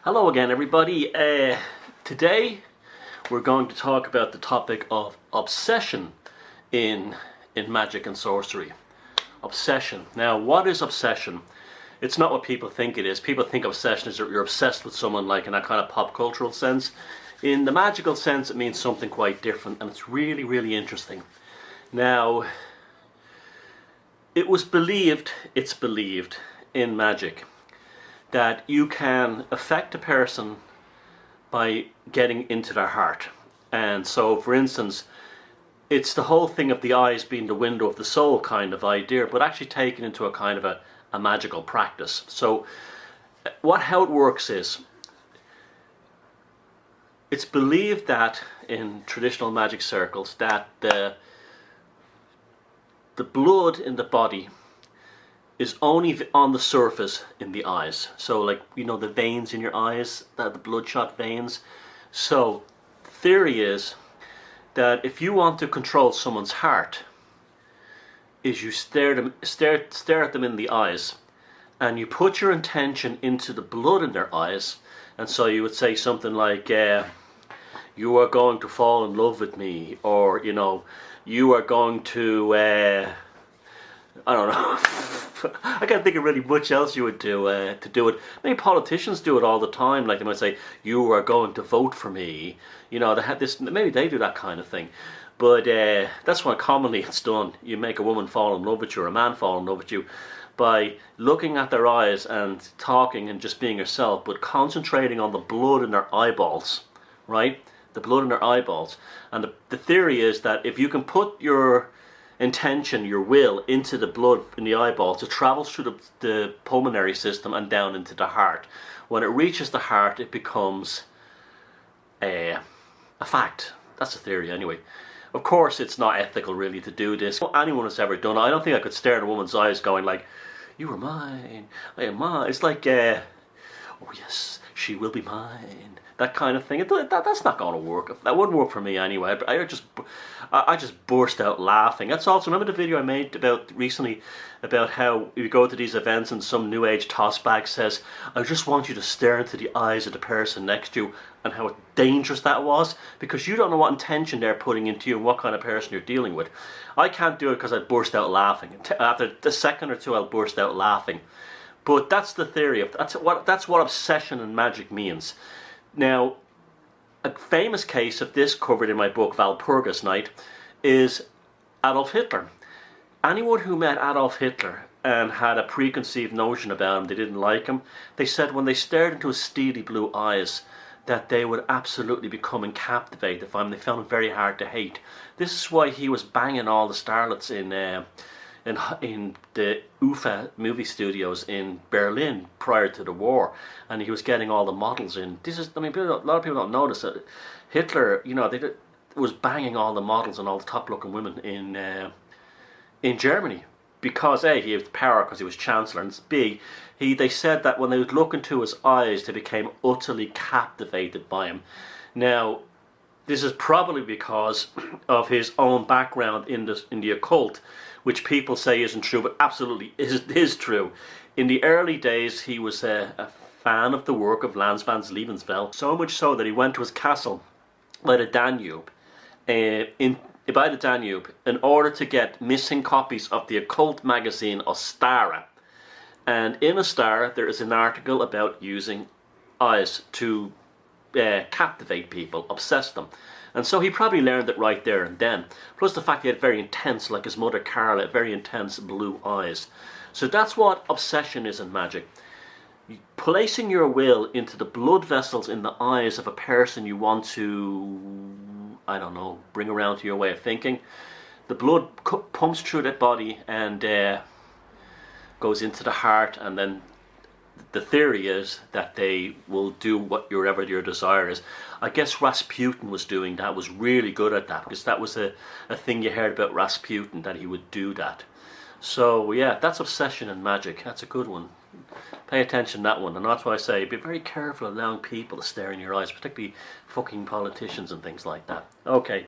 Hello again, everybody. Today we're going to talk about the topic of obsession in magic and sorcery. Obsession. Now, what is obsession? It's not what people think it is. People think obsession is that you're obsessed with someone, like in that kind of pop cultural sense. In the magical sense, it means something quite different, and it's really, really interesting. Now, it's believed in magic that you can affect a person by getting into their heart. And so, for instance, it's the whole thing of the eyes being the window of the soul kind of idea, but actually taken into a kind of a magical practice. So how it works is, it's believed that in traditional magic circles that the blood in the body is only on the surface in the eyes. So, like, you know, the veins in your eyes, the bloodshot veins. So theory is that if you want to control someone's heart, is you stare at them in the eyes, and you put your intention into the blood in their eyes. And so you would say something like, you are going to fall in love with me, or, you know, you are going to I don't know. I can't think of really much else you would do to do it. Maybe politicians do it all the time. Like, they might say, "You are going to vote for me." You know, they have this. Maybe they do that kind of thing. But that's why commonly it's done. You make a woman fall in love with you, or a man fall in love with you, by looking at their eyes and talking and just being yourself, but concentrating on the blood in their eyeballs, right? The blood in their eyeballs. And the theory is that if you can put your intention, your will, into the blood in the eyeballs, it travels through the pulmonary system and down into the heart. When it reaches the heart, it becomes a fact. That's the theory anyway. Of course, it's not ethical really to do this. Anyone has ever done it. I don't think I could stare at a woman's eyes going like, "You are mine, I am mine." It's like, "Oh yes, she will be mine." That kind of thing. That's not going to work. That wouldn't work for me anyway. I just burst out laughing. That's also, remember the video I made recently about how you go to these events and some new age tossbag says, "I just want you to stare into the eyes of the person next to you," and how dangerous that was, because you don't know what intention they're putting into you and what kind of person you're dealing with. I can't do it because I'd burst out laughing. After a second or two, I'll burst out laughing. But that's the theory of that's what obsession and magic means. Now, a famous case of this covered in my book Walpurgis Night is Adolf Hitler. Anyone who met Adolf Hitler and had a preconceived notion about him, they didn't like him, they said when they stared into his steely blue eyes that they would absolutely become captivated by him. They found him very hard to hate. This is why he was banging all the starlets in the UFA movie studios in Berlin prior to the war, and he was getting all the models in. A lot of people don't notice that Hitler, you know, was banging all the models and all the top-looking women in Germany, because A, he had power because he was chancellor, and B, they said that when they would look into his eyes, they became utterly captivated by him. Now, this is probably because of his own background in the occult, which people say isn't true, but absolutely is true. In the early days, he was a fan of the work of Landsman's Lebenswelt, so much so that he went to his castle by the Danube, in order to get missing copies of the occult magazine Ostara. And in Ostara, there is an article about using eyes to captivate people, obsess them. And so he probably learned it right there and then. Plus the fact he had very intense, like his mother Carla, very intense blue eyes. So that's what obsession is in magic. Placing your will into the blood vessels in the eyes of a person you want to, I don't know, bring around to your way of thinking. The blood pumps through that body and goes into the heart, and then the theory is that they will do whatever your desire is. I guess Rasputin was doing that, was really good at that, because that was a thing you heard about Rasputin, that he would do that. So yeah, that's obsession and magic. That's a good one. Pay attention to that one. And that's why I say be very careful allowing people to stare in your eyes, particularly fucking politicians and things like that. Okay.